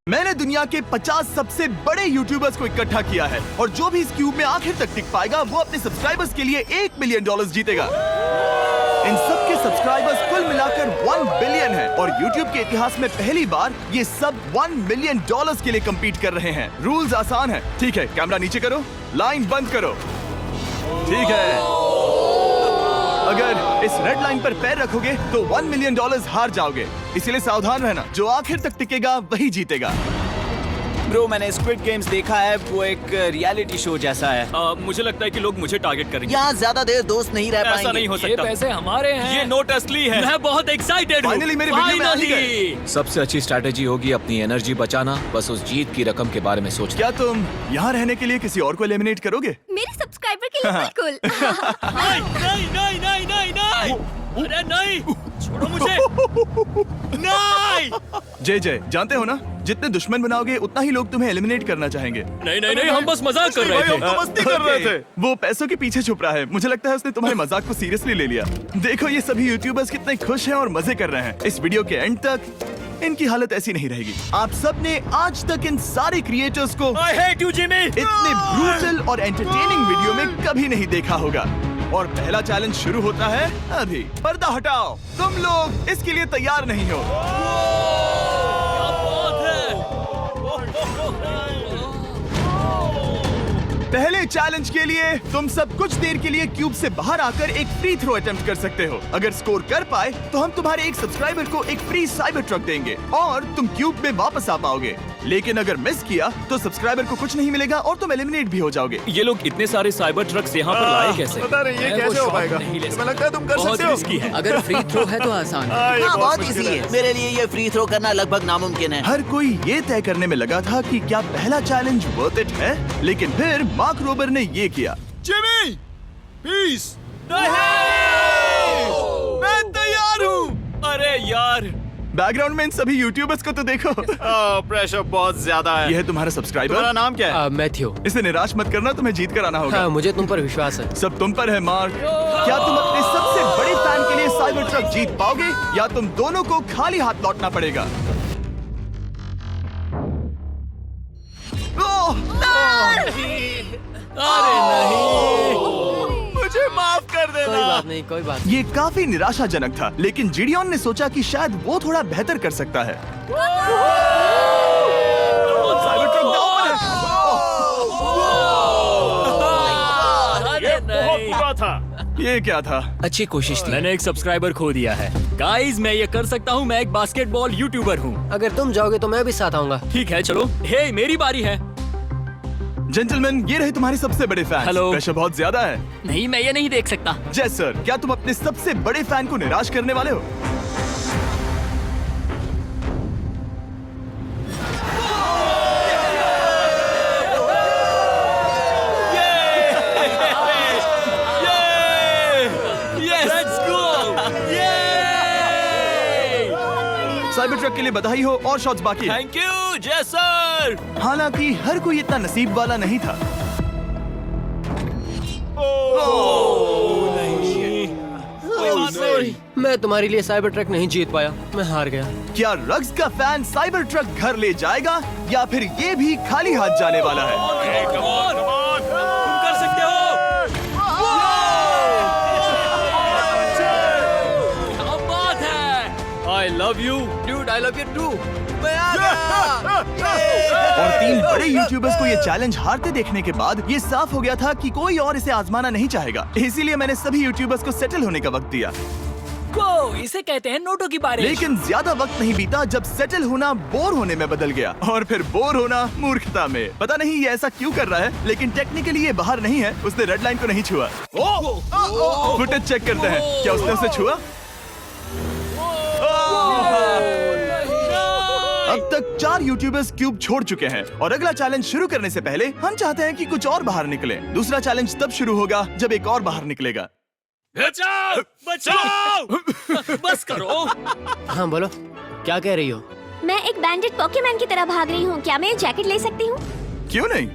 मैंने दुनिया के 50 सबसे बड़े यूट्यूबर्स को इकट्ठा किया है और जो भी इस क्यूब में आखिर तक टिक पाएगा वो अपने सब्सक्राइबर्स के लिए $1 मिलियन जीतेगा। इन सब के सब्सक्राइबर्स कुल मिलाकर 1 बिलियन है और YouTube के इतिहास में पहली बार ये सब $1 मिलियन के लिए कम्पीट कर रहे हैं। रूल्स आसान है, ठीक है? कैमरा नीचे करो, लाइन बंद करो, ठीक है? अगर इस रेड लाइन पर पैर रखोगे तो $1 मिलियन हार जाओगे, इसीलिए सावधान रहना। जो आखिर तक टिकेगा वही जीतेगा। ब्रो, मैंने स्क्विड गेम्स देखा है, वो एक रियलिटी शो जैसा है। मुझे लगता है कि लोग मुझे टारगेट करेंगे। यहाँ ज्यादा देर दोस्त नहीं रह पाएंगे। ऐसा नहीं हो ये सकता। पैसे हमारे हैं। ये नोट असली है। मैं बहुत एक्साइटेड हूँ। फाइनली मेरे वीडियो में आ ही गए। सबसे अच्छी स्ट्रैटेजी होगी अपनी एनर्जी बचाना, बस उस जीत की रकम के बारे में सोचना। क्या तुम यहाँ रहने के लिए किसी और को एलिमिनेट करोगे? मेरे सब्सक्राइबर के लिए बिल्कुल। नहीं नहीं नहीं नहीं नहीं नहीं, अरे नहीं, छोड़ो मुझे। नहीं जय जय, जानते हो ना, जितने दुश्मन बनाओगे उतना ही लोग तुम्हें एलिमिनेट करना चाहेंगे। नहीं नहीं नहीं, हम बस मजाक कर रहे थे। मस्ती कर रहे थे। वो पैसों के पीछे छुप रहा है। मुझे लगता है उसने तुम्हारे मजाक को सीरियसली ले लिया। देखो ये सभी यूट्यूबर्स कितने खुश हैं और मजे कर रहे हैं। इस वीडियो के एंड तक इनकी हालत ऐसी नहीं रहेगी। आप सब ने आज तक इन सारे क्रिएटर्स को I hate you, Jimmy! इतने ब्रूटल और एंटरटेनिंग वीडियो में कभी नहीं देखा होगा। और पहला चैलेंज शुरू होता है अभी। पर्दा हटाओ, तुम लोग इसके लिए तैयार नहीं हो। पहले चैलेंज के लिए तुम सब कुछ देर के लिए क्यूब से बाहर आकर एक फ्री थ्रो अटेम्प्ट कर सकते हो। अगर स्कोर कर पाए तो हम तुम्हारे एक सब्सक्राइबर को एक फ्री साइबर ट्रक देंगे और तुम क्यूब में वापस आ पाओगे। लेकिन अगर मिस किया तो सब्सक्राइबर को कुछ नहीं मिलेगा और तुम एलिमिनेट भी हो जाओगे। ये लोग इतने सारे साइबर ट्रक्स यहाँ पर लाए कैसे? पता नहीं ये कैसे हो पाएगा। तुम्हें लगता है तुम कर बहुत सकते हो? रिस्की है। अगर फ्री थ्रो है तो आसान है। हाँ, बहुत इजी है। मेरे लिए ये फ्री थ्रो करना लगभग नामुमकिन है। हर कोई ये तय करने में लगा था कि क्या पहला चैलेंज वर्थ इट है, लेकिन फिर मार्क रोबर ने ये किया। Jimmy, peace. मैं तैयार हूँ। अरे यार, बैकग्राउंड में इन सभी यूट्यूबर्स को तो देखो। प्रेशर बहुत ज्यादा है। ये है तुम्हारा सब्सक्राइबर। तुम्हारा नाम क्या है? मैथ्यू। इसे निराश मत करना, तुम्हें जीत कर आना होगा। हाँ, मुझे तुम पर विश्वास है। सब तुम पर है मार्क। क्या तुम अपने सबसे बड़े फैन के लिए साइबर ट्रक जीत पाओगे या तुम दोनों को खाली हाथ लौटना पड़ेगा? अरे नहीं, मुझे माफ कर देना। कोई बात नहीं, कोई बात ये काफी निराशाजनक था, लेकिन जिडियन ने सोचा कि शायद वो थोड़ा बेहतर कर सकता है। साइबर ट्रक दांव पर है। अरे नहीं। बुरा था। ये क्या था? अच्छी कोशिश थी। मैंने एक सब्सक्राइबर खो दिया है। गाइस, मैं ये कर सकता हूँ। मैं एक बास्केटबॉल यूट्यूबर हूँ। अगर तुम जाओगे तो मैं भी साथ आऊंगा। ठीक है, चलो। हे, मेरी बारी है। जेंटलमैन, ये रहे तुम्हारे सबसे बड़े फैन। हेलो। प्रेशर बहुत ज्यादा है। नहीं, मैं ये नहीं देख सकता। जय सर, क्या तुम अपने सबसे बड़े फैन को निराश करने वाले हो? साइबर ट्रक के लिए बधाई हो और शॉट्स बाकी हैं। थैंक यू जय सर। हालांकि हर कोई इतना नसीब वाला नहीं था। मैं तुम्हारे लिए साइबर ट्रक नहीं जीत पाया, मैं हार गया। क्या रग्स का फैन साइबर ट्रक घर ले जाएगा या फिर ये भी खाली हाथ जाने वाला है? तुम कर सकते हो। क्या बात है। I love you, Dude, I love you too. और 3 बड़े यूट्यूबर्स को ये चैलेंज हारते देखने के बाद ये साफ हो गया था कि कोई और इसे आजमाना नहीं चाहेगा। इसीलिए मैंने सभी यूट्यूबर्स को सेटल होने का वक्त दिया। इसे कहते हैं नोटों की बारिश। लेकिन ज्यादा वक्त नहीं बीता जब सेटल होना बोर होने में बदल गया और फिर बोर होना मूर्खता में। पता नहीं ये ऐसा क्यों कर रहा है, लेकिन टेक्निकली ये बाहर नहीं है। उसने रेड लाइन को नहीं छुआ। फुटेज चेक करते हैं, क्या उसने उसे छुआ? अब तक 4 यूट्यूबर्स क्यूब छोड़ चुके हैं और अगला चैलेंज शुरू करने से पहले हम चाहते हैं कि कुछ और बाहर निकले। दूसरा चैलेंज तब शुरू होगा जब एक और बाहर निकलेगा। बचाओ, बचाओ। बस करो। हाँ बोलो, क्या कह रही हो? मैं एक बैंडेड पोकेमैन की तरह भाग रही हूँ। क्या मैं ये जैकेट ले सकती हूँ? क्यों नहीं?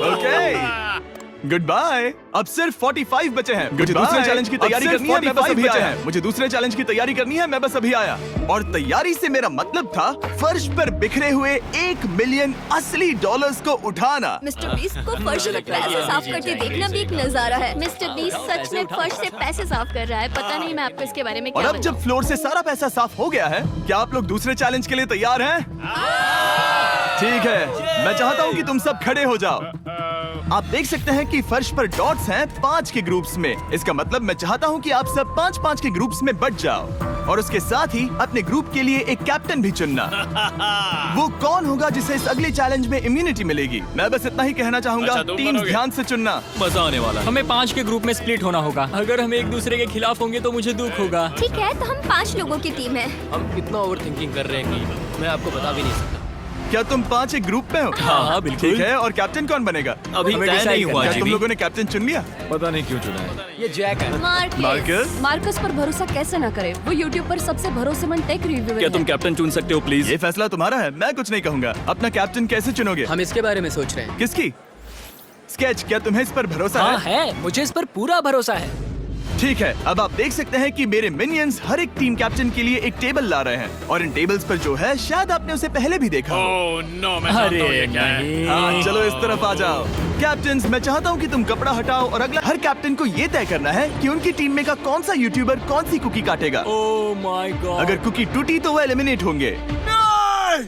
ओके। Good bye. अब सिर्फ 45 बचे हैं। मुझे दूसरे चैलेंज की तैयारी करनी है, मैं बस अभी आया। मुझे दूसरे चैलेंज की तैयारी करनी है, मैं बस अभी आया। और तैयारी से मेरा मतलब था फर्श पर बिखरे हुए 1 मिलियन असली डॉलर्स को उठाना। मिस्टर बीस्ट को फर्श से पैसे साफ करते देखना भी एक नजारा है। मिस्टर बीस्ट सच में फर्श से पैसे साफ कर रहा है। पता नहीं मैं आपको इसके बारे में और क्या अब जब फ्लोर से सारा पैसा साफ हो गया है, क्या आप लोग दूसरे चैलेंज के लिए तैयार हैं? ठीक है, मैं चाहता हूँ कि तुम सब खड़े हो जाओ। आप देख सकते हैं कि फर्श पर डॉट्स हैं 5 के ग्रुप्स में। इसका मतलब मैं चाहता हूँ कि आप सब 5-5 के ग्रुप्स में बट जाओ और उसके साथ ही अपने ग्रुप के लिए एक कैप्टन भी चुनना। वो कौन होगा जिसे इस अगले चैलेंज में इम्यूनिटी मिलेगी? मैं बस इतना ही कहना चाहूंगा, अच्छा, तुम टीम्स बनोगे? ध्यान से चुनना। मजा आने वाला है। हमें 5 के ग्रुप में स्प्लिट होना होगा। अगर हम एक दूसरे के खिलाफ होंगे तो मुझे दुख होगा। ठीक है, तो हम 5 लोगों की टीम है। हम इतना ओवर थिंकिंग कर रहे हैं कि मैं आपको बता भी नहीं सकता। क्या तुम 5 एक ग्रुप में हो? हाँ, बिल्कुल। ठीक है, और कैप्टन कौन बनेगा? अभी हमें तय decide नहीं हुआ क्या तुम जिमी। लोगों ने कैप्टन चुन लिया? पता नहीं क्यों चुना है। ये जैक है। मार्कस? मार्कस पर भरोसा कैसे न करे? वो यूट्यूब पर सबसे भरोसेमंद टेक रिव्यूअर क्या है। तुम कैप्टन चुन सकते हो प्लीज? ये फैसला तुम्हारा है, मैं कुछ नहीं कहूंगा। अपना कैप्टन कैसे चुनोगे? हम इसके बारे में सोच रहे हैं। किसकी? स्केच, क्या तुम्हें इस पर भरोसा हाँ है? है, मुझे इस पर पूरा भरोसा है। ठीक है, अब आप देख सकते हैं कि मेरे मिनियंस हर एक टीम कैप्टन के लिए एक टेबल ला रहे हैं और इन टेबल्स पर जो है शायद आपने उसे पहले भी देखा हो। अरे नहीं। हाँ, चलो इस तरफ आ जाओ। कैप्टन्स, मैं चाहता हूँ कि तुम कपड़ा हटाओ और अगला हर कैप्टन को ये तय करना है कि उनकी टीम में का कौन सा यूट्यूबर कौन सी कुकी काटेगा। Oh my God. अगर कुकी टूटी तो वो एलिमिनेट होंगे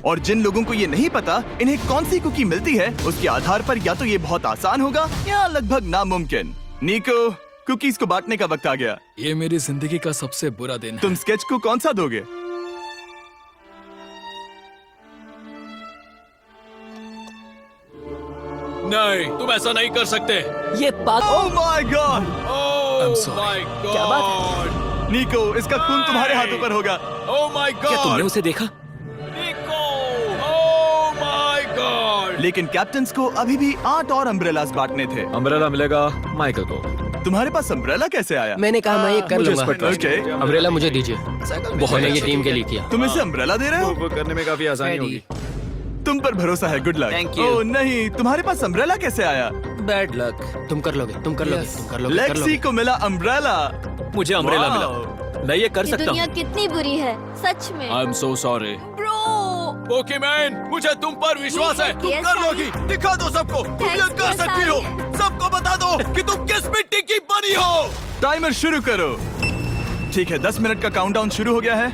और जिन लोगों को ये नहीं पता इन्हें कौन सी कुकी मिलती है, उसके आधार पर या तो ये बहुत आसान होगा या लगभग नामुमकिन। निको, कुकीज को बांटने का वक्त आ गया। ये मेरी जिंदगी का सबसे बुरा दिन है। तुम स्केच को कौन सा दोगे? नहीं, तुम ऐसा नहीं कर सकते। ये पागल। Oh my God! I'm sorry. क्या बात है? निको, इसका खून तुम्हारे हाथों पर होगा। Oh my God! क्या तुमने उसे देखा? निको! Oh my God! लेकिन कैप्टन्स को अभी भी 8 और अम्ब्रेलास बांटने थे। अम्ब्रेला मिलेगा माइकल को। तुम्हारे पास अम्ब्रेला कैसे आया? मैंने कहा मैं ये कर मुझे इस लूंगा। पर trust ओके, अम्ब्रेला मुझे दीजिए। मैंने ये टीम के लिए किया। तुम इसे अम्ब्रेला दे रहे हो? वो करने में काफी आसानी होगी। तुम पर भरोसा है, गुड लक। Thank you. ओह नहीं, तुम्हारे पास अम्ब्रेला कैसे आया? Bad luck. तुम कर लोगे, तुम कर लोगे, तुम कर लोगे, कर लेक्सी लोगे। को मिला अम्ब्रेला। मुझे अम्ब्रेला Wow. मिला। मैं ये कर ये सकता दुनिया हूँ। कितनी बुरी है सच में। I am so sorry. Bro, Pokemon, मुझे तुम पर विश्वास है। तुम Yes, कर Harry. लोगी। दिखा दो सबको। तुम ये Thanks, कर yes, सकती हो। Harry. सबको बता दो कि तुम किस मिट्टी की बनी हो। टाइमर शुरू करो। ठीक है, 10 मिनट का काउंटडाउन शुरू हो गया है।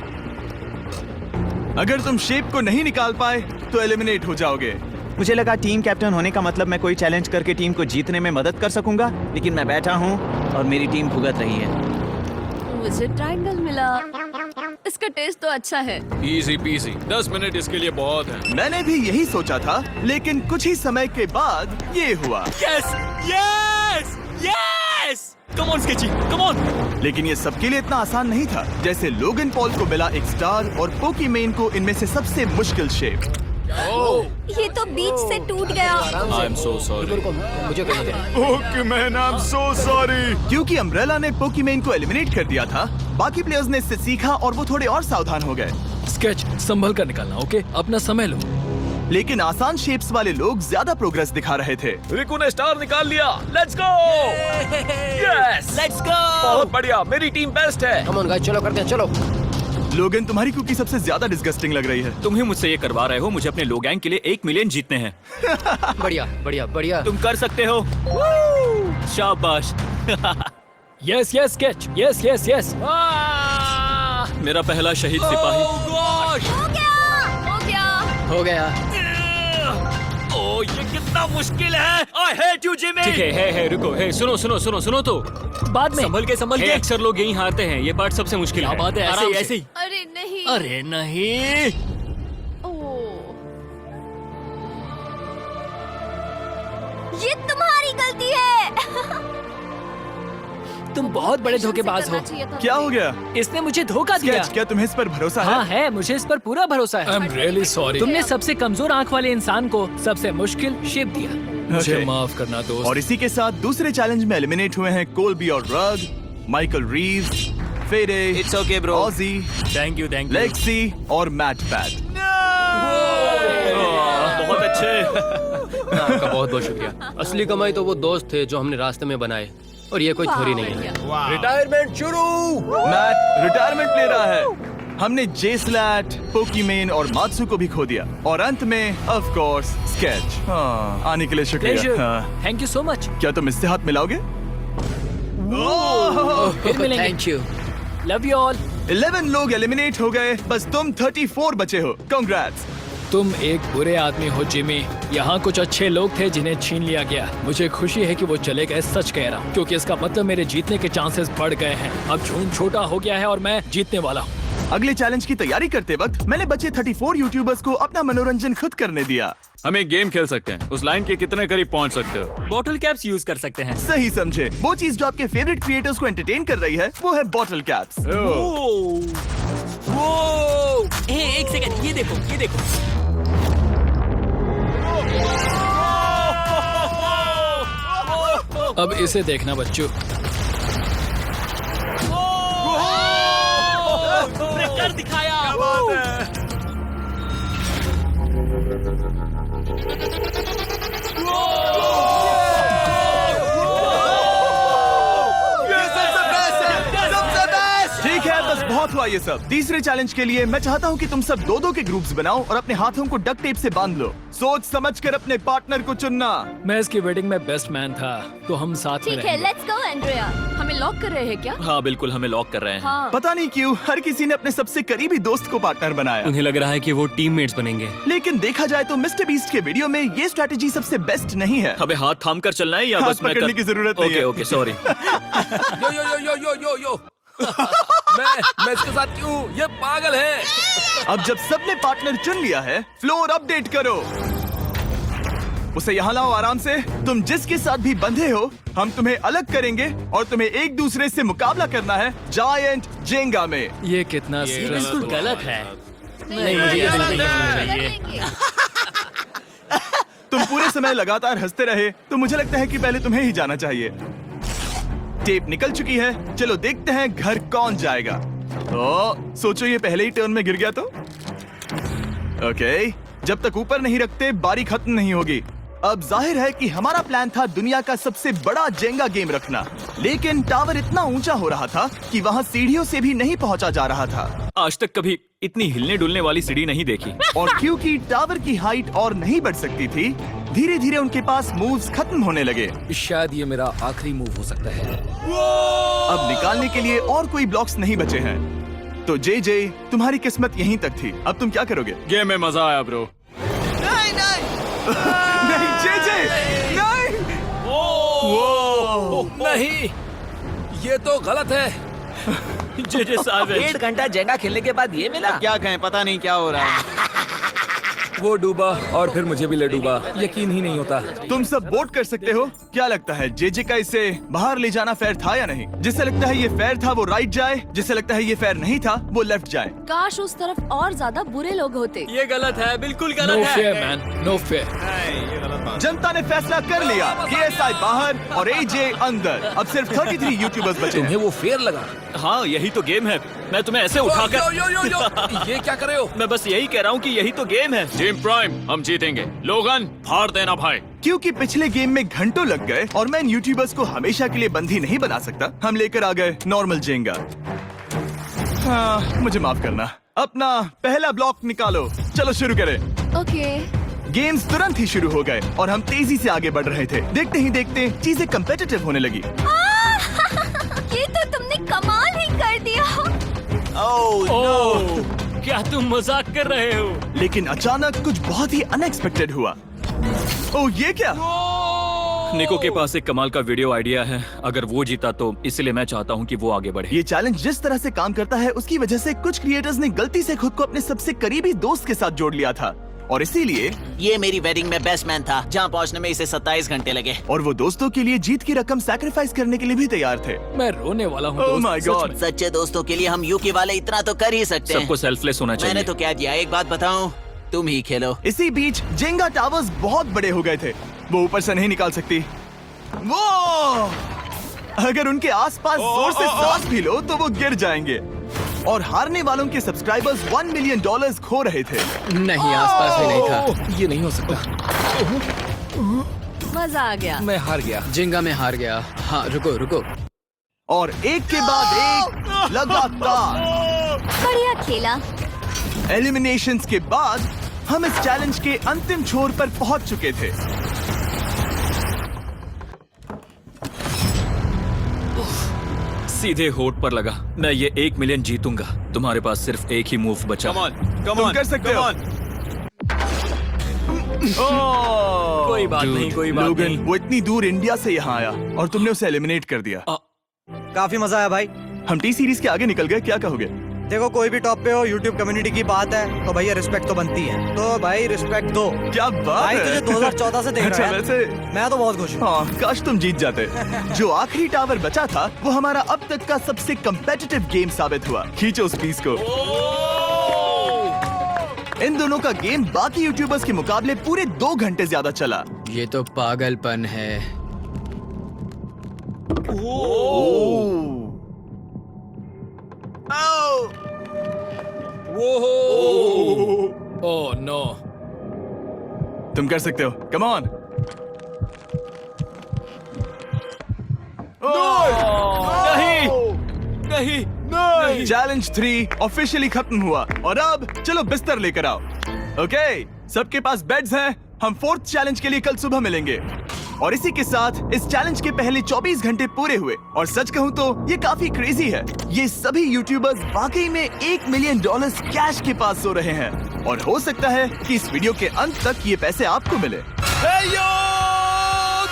अगर तुम शेप को नहीं निकाल पाए तो एलिमिनेट हो जाओगे। मुझे लगा टीम कैप्टन होने का मतलब मैं कोई चैलेंज करके टीम को जीतने में मदद कर सकूंगा, लेकिन मैं बैठा हूँ और मेरी टीम भुगत रही है। मुझे ट्रायंगल मिला। इसका टेस्ट तो अच्छा है। Easy PC. 10 मिनट इसके लिए बहुत है। मैंने भी यही सोचा था, लेकिन कुछ ही समय के बाद ये हुआ। Yes yes yes. Come on sketchy, come on. लेकिन ये सबके लिए इतना आसान नहीं था। जैसे लोगन पॉल को मिला एक स्टार और पोकीमेन को इनमें से सबसे मुश्किल शेप। ये तो बीच से टूट गया। आई एम सो सॉरी। रुको, मुझे कहने दे। पोकीमेन, आई एम सो सॉरी। क्योंकि अम्ब्रेला ने पोकीमेन को एलिमिनेट कर दिया था, बाकी प्लेयर्स ने इससे सीखा और वो थोड़े और सावधान हो गए। स्केच संभल कर निकालना, ओके? अपना समय लो। लेकिन आसान शेप्स वाले लोग ज्यादा प्रोग्रेस दिखा रहे थे। रिकू ने स्टार निकाल लिया। Let's go. Yes, let's go. बहुत बढ़िया। मेरी टीम बेस्ट है। कम ऑन गाइस, चलो करते हैं, चलो। लोगन, तुम्हारी कुकी सबसे ज्यादा डिस्गस्टिंग लग रही है। तुम ही मुझसे ये करवा रहे हो। मुझे अपने लो गैंग के लिए 1 मिलियन जीतने हैं। बढ़िया, बढ़िया, बढ़िया। तुम कर सकते हो। शाबाश। Yes yes sketch, yes yes yes. मेरा पहला शहीद सिपाही। हो गया। हो गया। ओह, ये कितना मुश्किल है। I hate you Jimmy. ठीक है, रुको, सुनो सुनो सुनो सुनो तो। बाद में। संभल के। अक्सर लोग यहीं हारते हैं। ये पार्ट सबसे मुश्किल है। बात है, ऐसे आराम ही, से। ऐसे ही। अरे नहीं। अरे नहीं। ओह, ये तुम्हारी गलती है। तुम बहुत बड़े धोखेबाज हो। क्या हो गया? इसने मुझे धोखा दिया। स्केच, क्या तुम्हें इस पर भरोसा हाँ है? है, मुझे इस पर पूरा भरोसा आई है। Am really sorry. तुमने सबसे कमजोर आंख वाले इंसान को सबसे मुश्किल शेप दिया। मुझे Okay. माफ करना दोस्त। और इसी के साथ दूसरे चैलेंज में एलिमिनेट हुए हैं कोलबी और रग, माइकल रीव्स, फेरे, It's okay, bro. Ozzy, thank you. Lexi और मैट पैट। बहुत अच्छे। आपका बहुत बहुत शुक्रिया। असली कमाई तो वो दोस्त थे जो हमने रास्ते में बनाए, और ये कोई थोड़ी नहीं है। रिटायरमेंट शुरू। मैट रिटायरमेंट ले रहा है। हमने जेस्लैट, पोकीमेन और मात्सु को भी खो दिया, और अंत में ऑफ कोर्स स्केच। हाँ, आने के लिए शुक्रिया। हाँ। Thank you so much. क्या तुम इससे हाथ मिलाओगे? फिर मिलेंगे। Thank you. Love you all. 11 लोग एलिमिनेट हो गए, बस तुम 34 बचे हो। कांग्रेट्स। तुम एक बुरे आदमी हो जिमी। यहाँ कुछ अच्छे लोग थे जिन्हें छीन लिया गया। मुझे खुशी है कि वो चले गए, सच कह रहा हूँ, क्योंकि इसका मतलब मेरे जीतने के चांसेस बढ़ गए हैं। अब झूठ छोटा हो गया है और मैं जीतने वाला हूँ। अगले चैलेंज की तैयारी करते वक्त मैंने बचे 34 यूट्यूबर्स को अपना मनोरंजन खुद करने दिया। हम एक गेम खेल सकते हैं। उस लाइन के कितने करीब पहुंच सकते हो? बॉटल कैप्स यूज कर सकते हैं। सही समझे। वो चीज जो आपके फेवरेट क्रिएटर्स को एंटरटेन कर रही है वो है बॉटल कैप्स। एक सेकंड, ये देखो, ये देखो। अब इसे देखना बच्चों। कर दिखाया। ठीक है, बस बहुत हुआ ये सब। तीसरे चैलेंज के लिए मैं चाहता हूँ कि तुम सब दो दो के ग्रुप्स बनाओ और अपने हाथों को डक्ट टेप से बांध लो। सोच समझकर अपने पार्टनर को चुनना। मैं इसकी वेडिंग में बेस्ट मैन था, तो हम साथ में ठीक है, रहेंगे। Let's go Andrea. हमें लॉक कर रहे हैं क्या? हाँ बिल्कुल, हमें लॉक कर रहे हैं। हाँ। पता नहीं क्यों हर किसी ने अपने सबसे करीबी दोस्त को पार्टनर बनाया। उन्हें लग रहा है कि वो टीममेट्स बनेंगे। लेकिन देखा जाए तो मिस्टर बीस्ट के वीडियो में ये स्ट्रेटेजी सबसे बेस्ट नहीं है। हमें हाथ थाम कर चलना है या हाथ बस मैं पकड़ने की जरूरत नहीं है। Okay sorry. Yo yo yo yo yo yo yo. मैं इसके साथ क्यों? ये पागल है। अब जब सबने पार्टनर चुन लिया है, फ्लोर अपडेट करो। उसे यहाँ लाओ आराम से। तुम जिसके साथ भी बंधे हो, हम तुम्हें अलग करेंगे और तुम्हें एक दूसरे से मुकाबला करना है जायंट जेंगा में। ये कितना बिल्कुल गलत है। नहीं, मुझे ये बिल्कुल नहीं चाहिए। तुम पूरे समय लगातार हंसते रहे, तो मुझे लगता है कि पहले तुम्हें ही जाना चाहिए। टेप निकल चुकी है, चलो देखते हैं घर कौन जाएगा। सोचो ये पहले ही टर्न में गिर गया तो। ओके, जब तक ऊपर नहीं रखते बारी खत्म नहीं होगी। अब जाहिर है कि हमारा प्लान था दुनिया का सबसे बड़ा जेंगा गेम रखना, लेकिन टावर इतना ऊंचा हो रहा था कि वहाँ सीढ़ियों से भी नहीं पहुँचा जा रहा था। आज तक कभी इतनी हिलने डुलने वाली सीढ़ी नहीं देखी। और क्योंकि टावर की हाइट और नहीं बढ़ सकती थी, धीरे धीरे उनके पास मूव्स खत्म होने लगे। शायद ये मेरा आखिरी मूव हो सकता है। अब निकालने के लिए और कोई ब्लॉक्स नहीं बचे हैं। तो जे तुम्हारी किस्मत यहीं तक थी। अब तुम क्या करोगे? गेम में मजा आया ब्रो। नहीं जे नहीं। नहीं, ये तो गलत है। जे साहब 1.5 घंटा जेंगा खेलने के बाद ये मिला। क्या कहें, पता नहीं क्या हो रहा है। वो डूबा और फिर मुझे भी ले डूबा। यकीन ही नहीं होता। तुम सब वोट कर सकते हो। क्या लगता है जे का इसे बाहर ले जाना फेयर था या नहीं? जिसे लगता है ये फेयर था वो राइट जाए, जिसे लगता है ये फेयर नहीं था वो लेफ्ट जाए। काश उस तरफ और ज्यादा बुरे लोग होते। ये गलत है, बिल्कुल नो गलत है। Fair man, no fair. जनता ने फैसला कर लिया। KSI बाहर और AJ अंदर। अब सिर्फ 33 यूट्यूबर्स बचे हैं। तुम्हें वो फेयर लगा? हाँ यही तो गेम है। मैं तुम्हें ऐसे उठाकर यो, यो, यो, यो। ये क्या कर रहे हो? मैं बस यही कह रहा हूँ कि यही तो गेम है। टीम प्राइम, हम जीतेंगे। लोगन, फाड़ देना भाई। क्योंकि पिछले गेम में घंटों लग गए और मैं इन यूट्यूबर्स को हमेशा के लिए बंदी नहीं बना सकता, हम लेकर आ गए नॉर्मल जेंगा। हाँ, मुझे माफ करना। अपना पहला ब्लॉक निकालो। चलो शुरू करें। ओके। गेम्स तुरंत ही शुरू हो गए और हम तेजी से आगे बढ़ रहे थे। देखते ही देखते चीजें कम्पिटिटिव होने लगी। ये तो तुमने कमाल ही कर दिया। ओह, क्या तुम मजाक कर रहे हो? लेकिन अचानक कुछ बहुत ही अनएक्सपेक्टेड हुआ। ओह, ये क्या? निको के पास एक कमाल का वीडियो आइडिया है। अगर वो जीता तो इसलिए मैं चाहता हूँ कि वो आगे बढ़े। ये चैलेंज जिस तरह से काम करता है उसकी वजह से कुछ क्रिएटर्स ने गलती से खुद को अपने सबसे करीबी दोस्त के साथ जोड़ लिया था, और इसीलिए ये मेरी वेडिंग में बेस्ट मैन था, जहाँ पहुँचने में इसे 27 घंटे लगे। और वो दोस्तों के लिए जीत की रकम सैक्रिफाइस करने के लिए भी तैयार थे। मैं रोने वाला हूँ। ओह दोस्त, माय सच गॉड। में। सच्चे दोस्तों के लिए हम यूके वाले इतना तो कर ही सकते हैं। सबको सेल्फलेस होना चाहिए। मैंने तो क्या दिया, एक बात बताऊं, तुम ही खेलो। इसी बीच जेंगा टावर्स बहुत बड़े हो गए थे। वो ऊपर से नहीं निकाल सकती। वो अगर उनके आसपास जोर से सांस भी लो तो वो गिर जाएंगे। और हारने वालों के सब्सक्राइबर्स $1 मिलियन खो रहे थे। नहीं, आसपास भी नहीं था। ये नहीं हो सकता। मजा आ गया। मैं हार गया। जिंगा में हार गया। हाँ, रुको रुको। और एक के बाद एक लगातार बढ़िया खेला। एलिमिनेशंस के बाद हम इस चैलेंज के अंतिम छोर पर पहुंच चुके थे। सीधे होठ पर लगा। मैं ये 1 मिलियन जीतूंगा। तुम्हारे पास सिर्फ एक ही मूव बचा। तुम कर सकते हो। कोई बात नहीं, कोई बात लोगन, नहीं। वो इतनी दूर इंडिया से यहाँ आया और तुमने उसे एलिमिनेट कर दिया। काफी मजा आया भाई। हम टी सीरीज के आगे निकल गए, क्या कहोगे? देखो कोई भी टॉप पे हो, यूट्यूब कम्युनिटी की बात है तो भैया रिस्पेक्ट तो बनती है। तो भाई रिस्पेक्ट दो। क्या बात भाई है। तुझे 2014 से देख अच्छा, रहा है। वैसे मैं तो बहुत खुश हूँ। हाँ, काश तुम जीत जाते। जो आखिरी टावर बचा था वो हमारा अब तक का सबसे कम्पेटिटिव गेम साबित हुआ। खींचो उस पीस को। इन दोनों का गेम बाकी यूट्यूबर्स के मुकाबले पूरे 2 घंटे ज्यादा चला। ये तो पागलपन है। Oh no. तुम कर सकते हो, कम ऑन। नहीं। चैलेंज 3 ऑफिशियली खत्म हुआ और अब चलो बिस्तर लेकर आओ। ओके, सबके पास बेड्स हैं। हम 4th चैलेंज के लिए कल सुबह मिलेंगे। और इसी के साथ इस चैलेंज के पहले 24 घंटे पूरे हुए। और सच कहूं तो ये काफी क्रेजी है। ये सभी यूट्यूबर्स वाकई में $1 मिलियन कैश के पास सो रहे हैं। और हो सकता है कि इस वीडियो के अंत तक ये पैसे आपको मिले।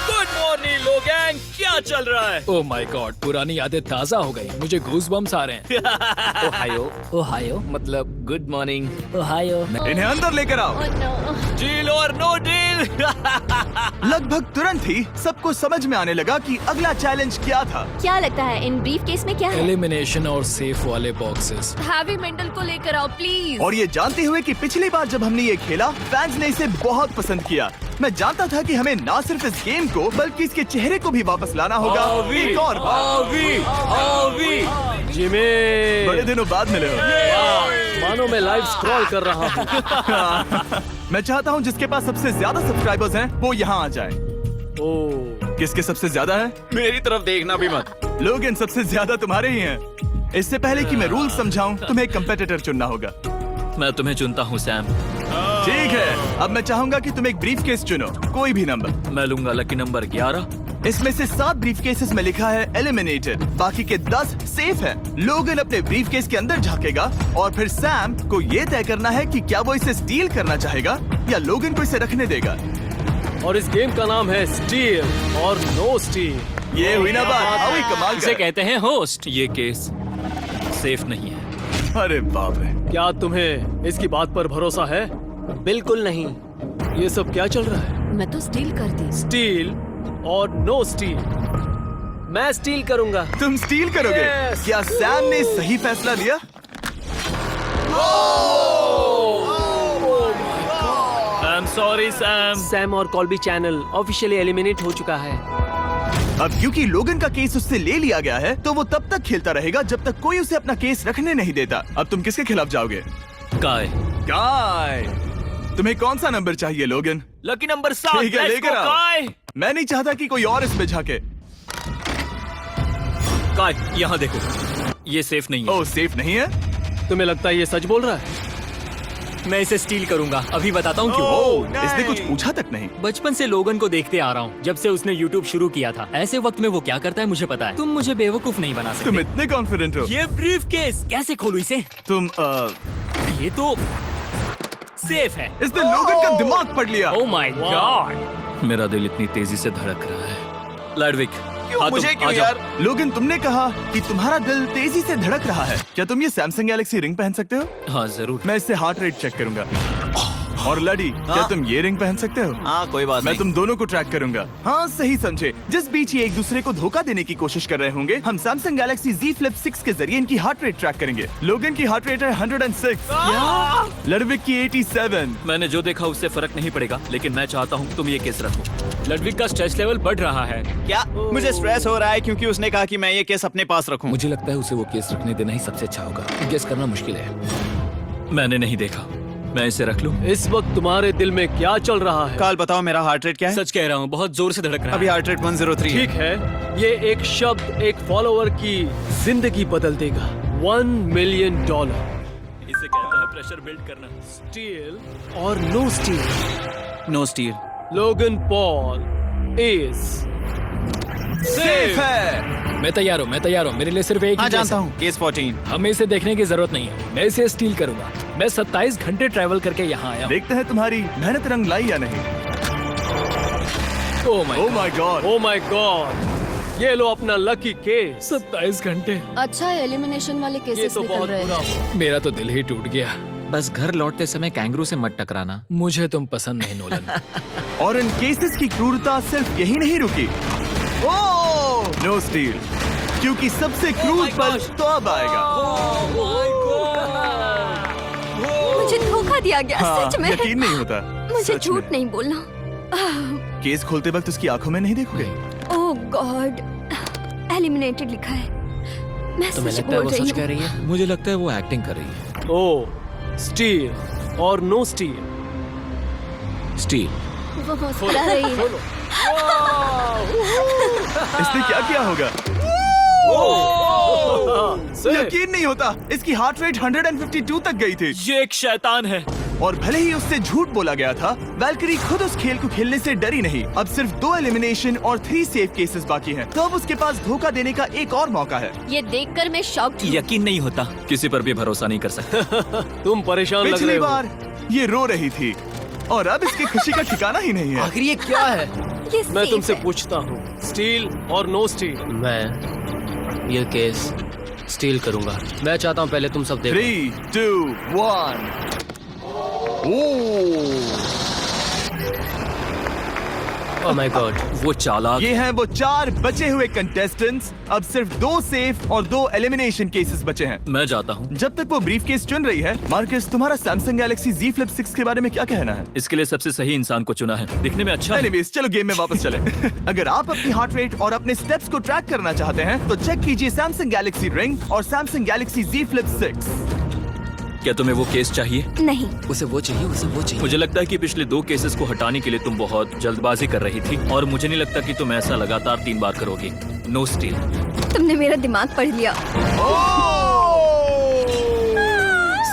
गुड मॉर्निंग लोगैंग, क्या चल रहा है? ओह माय गॉड, पुरानी यादें ताजा हो गई। मुझे गूज़बम्प्स आ रहे हैं। ओहायो। ओहायो मतलब गुड मॉर्निंग। ओहायो। इन्हें अंदर लेकर आओ। डील और नो डील। लगभग तुरंत ही सबको समझ में आने लगा कि अगला चैलेंज क्या था। क्या लगता है इन ब्रीफ केस में क्या है? एलिमिनेशन और सेफ वाले बॉक्सेस। हैवी मेंटल को लेकर आओ प्लीज। और ये जानते हुए कि पिछली बार जब हमने ये खेला फैंस ने इसे बहुत पसंद किया। मैं जानता था कि हमें ना सिर्फ इस गेम को बल्कि इसके चेहरे को भी वापस लाना होगा। एक और बार। जिमी, बड़े दिनों बाद मिले हो। मानो मैं लाइव स्क्रॉल कर रहा हूँ। मैं चाहता हूँ जिसके पास सबसे ज्यादा सब्सक्राइबर्स हैं वो यहाँ आ जाए। किसके सबसे ज्यादा है? मेरी तरफ देखना भी मत। लोग इन सबसे ज्यादा तुम्हारे ही हैं। इससे पहले कि मैं रूल समझाऊं तुम्हें एक कंपेटिटर चुनना होगा। मैं तुम्हें चुनता हूँ सैम। ठीक है, अब मैं चाहूंगा कि तुम एक ब्रीफ केस चुनो, कोई भी नंबर। मैं लूंगा लकी नंबर 11। इसमें से 7 ब्रीफ केसेस में लिखा है एलिमिनेटेड, बाकी के 10 सेफ हैं। लोगन अपने ब्रीफ केस के अंदर झांकेगा और फिर सैम को ये तय करना है कि क्या वो इसे स्टील करना चाहेगा या लोगन को इसे रखने देगा। और इस गेम का नाम है स्टील और नो स्टील। ये हुई ना बात, हाउ ही कमाल इसे का। कहते हैं होस्ट। ये केस सेफ नहीं है। अरे बाप रे। क्या तुम्हें इसकी बात पर भरोसा है? बिल्कुल नहीं। ये सब क्या चल रहा है? मैं तो स्टील करती। स्टील और नो स्टील। मैं स्टील करूंगा। तुम स्टील करोगे? Yes. क्या सैम ने सही फैसला लिया? I am sorry Sam. Sam और कॉल्बी चैनल ऑफिशियली एलिमिनेट हो चुका है। अब क्योंकि लोगन का केस उससे ले लिया गया है तो वो तब तक खेलता रहेगा जब तक कोई उसे अपना केस रखने नहीं देता। अब तुम किसके खिलाफ जाओगे? काय। काय। तुम्हें कौन सा नंबर चाहिए लोगन? Lucky number 7। ठीक है, लेकर आओ। मैं नहीं चाहता कि कोई और इसमें झांके। काय, यहाँ देखो। ये सेफ नहीं है। ओह, सेफ नहीं है? तुम्हें लगता है ये सच बोल रहा है? मैं इसे स्टील करूंगा। अभी बताता हूँ क्यों। ओह, इसने कुछ पूछा तक नहीं। बचपन से लोगन को देखते आ रहा हूँ, जब से उसने YouTube शुरू किया था। ऐसे वक्त में वो क्या करता है मुझे पता है। तुम मुझे बेवकूफ नहीं बना सकते। तुम इतने कॉन्फिडेंट हो? ये ब्रीफ केस कैसे खोलूं इसे? तुम ये तो सेफ है। इसने लोगन का दिमाग पढ़ लिया। Oh my God. मेरा दिल इतनी तेजी से धड़क रहा है। लाडविक, हाँ, मुझे तुम क्यों आ जाओ। यार? लोगन, तुमने कहा कि तुम्हारा दिल तेजी से धड़क रहा है। क्या तुम ये सैमसंग गैलेक्सी रिंग पहन सकते हो? हाँ जरूर। मैं इससे हार्ट रेट चेक करूंगा। और लड़ी, क्या तुम ये रिंग पहन सकते हो? हाँ कोई बात मैं नहीं। तुम दोनों को ट्रैक करूंगा। हाँ सही समझे। जिस बीच ये एक दूसरे को धोखा देने की कोशिश कर रहे होंगे, हम सैमसंग गैलेक्सी Z Flip 6 के जरिए इनकी हार्ट रेट ट्रैक करेंगे। लोगन की हार्ट रेट है 106, लडविक की 87। मैंने जो देखा उससे फर्क नहीं पड़ेगा, लेकिन मैं चाहता हूँ तुम ये केस रखो। लडविक का स्ट्रेस लेवल बढ़ रहा है। क्या मुझे स्ट्रेस हो रहा है क्योंकि उसने कहा कि मैं ये केस अपने पास रखूं? मुझे लगता है उसे वो केस रखने देना ही सबसे अच्छा होगा। गेस करना मुश्किल है। मैंने नहीं देखा, मैं इसे रख लूं? इस वक्त तुम्हारे दिल में क्या चल रहा है? काल बताओ मेरा हार्ट रेट क्या है? सच कह रहा हूँ, बहुत जोर से धड़क रहा अभी है। हार्ट रेट 103 ठीक है, ये एक शब्द एक फॉलोअर की जिंदगी बदल देगा। $1 मिलियन। इसे कहता है प्रेशर बिल्ड करना। स्टील और no steal. No steal. Logan Paul is safe है। मैं तैयार हूँ। मेरे लिए सिर्फ एक हाँ ही केस जानता है। हूँ, केस 14। हमें इसे देखने की जरूरत नहीं है। मैं इसे स्टील करूंगा। मैं 27 घंटे ट्रैवल करके यहाँ आया हूँ। देखते हैं तुम्हारी मेहनत रंग लाई या नहीं। Oh my God. Oh my God, ये लो अपना लकी केस। 27 घंटे। अच्छा एलिमिनेशन वाले ये केसेस तो निकल बहुत रहे बुरा हैं। हुआ। मेरा तो दिल ही टूट गया। बस घर लौटते समय कैंगरू से मत टकराना। मुझे तुम पसंद नहीं नोलन। और इन केसेस की क्रूरता सिर्फ यही नहीं रुकी। ओह नो स्टील, क्योंकि सबसे क्रूर पल तो अब आएगा। मुझे धोखा दिया गया, हाँ, सच में। यकीन नहीं होता। मुझे सच में। झूठ नहीं बोलना। केस खोलते वक्त उसकी आंखों में नहीं देखोगे? ओह गॉड, एलिमिनेटेड लिखा है। मैं तुम्हें सच लगता है बोल वो रही सच कह हूँ। रही है? मुझे लगता है वो एक्टिंग कर रही है। ओ स्टील और नो स्टील। स्टील। वो मुस्कुरा रही है। इसने क्या किया होगा? यकीन नहीं होता, इसकी हार्ट रेट 152 तक गई थी। ये एक शैतान है। और भले ही उससे झूठ बोला गया था, वैल्करी खुद उस खेल को खेलने से डरी नहीं। अब सिर्फ 2 एलिमिनेशन और 3 सेफ केसेस बाकी हैं। तो अब उसके पास धोखा देने का एक और मौका है। ये देखकर मैं शॉक्ड हूँ। यकीन नहीं होता, किसी पर भी भरोसा नहीं कर सकता। तुम परेशान लग रहे पिछली हो। बार ये रो रही थी और अब इसकी खुशी का ठिकाना ही नहीं है। आखिर ये क्या है? ये मैं safe तुमसे है। पूछता हूँ, स्टील और नो स्टील। मैं ये केस स्टील करूंगा। मैं चाहता हूं पहले तुम सब देखो। 3, 2, 1। ओह माय गॉड, वो चालाक। ये हैं वो 4 बचे हुए कंटेस्टेंट्स। अब सिर्फ 2 सेफ और 2 एलिमिनेशन केसेस बचे हैं। मैं जाता हूँ। जब तक वो ब्रीफ केस चुन रही है, मार्कस तुम्हारा सैमसंग गैलेक्सी Z Flip 6 के बारे में क्या कहना है? इसके लिए सबसे सही इंसान को चुना है, दिखने में अच्छा है। एनीवेज, चलो गेम में वापस चले। अगर आप अपनी हार्ट रेट और अपने स्टेप्स को ट्रैक करना चाहते हैं तो चेक कीजिए सैमसंग गैलेक्सी रिंग और सैमसंग गैलेक्सी Z Flip 6। क्या तुम्हें वो केस चाहिए? नहीं, उसे वो चाहिए। मुझे लगता है कि पिछले 2 केसेस को हटाने के लिए तुम बहुत जल्दबाजी कर रही थी, और मुझे नहीं लगता कि तुम ऐसा लगातार 3 बार करोगी। No steal. तुमने मेरा दिमाग पढ़ लिया।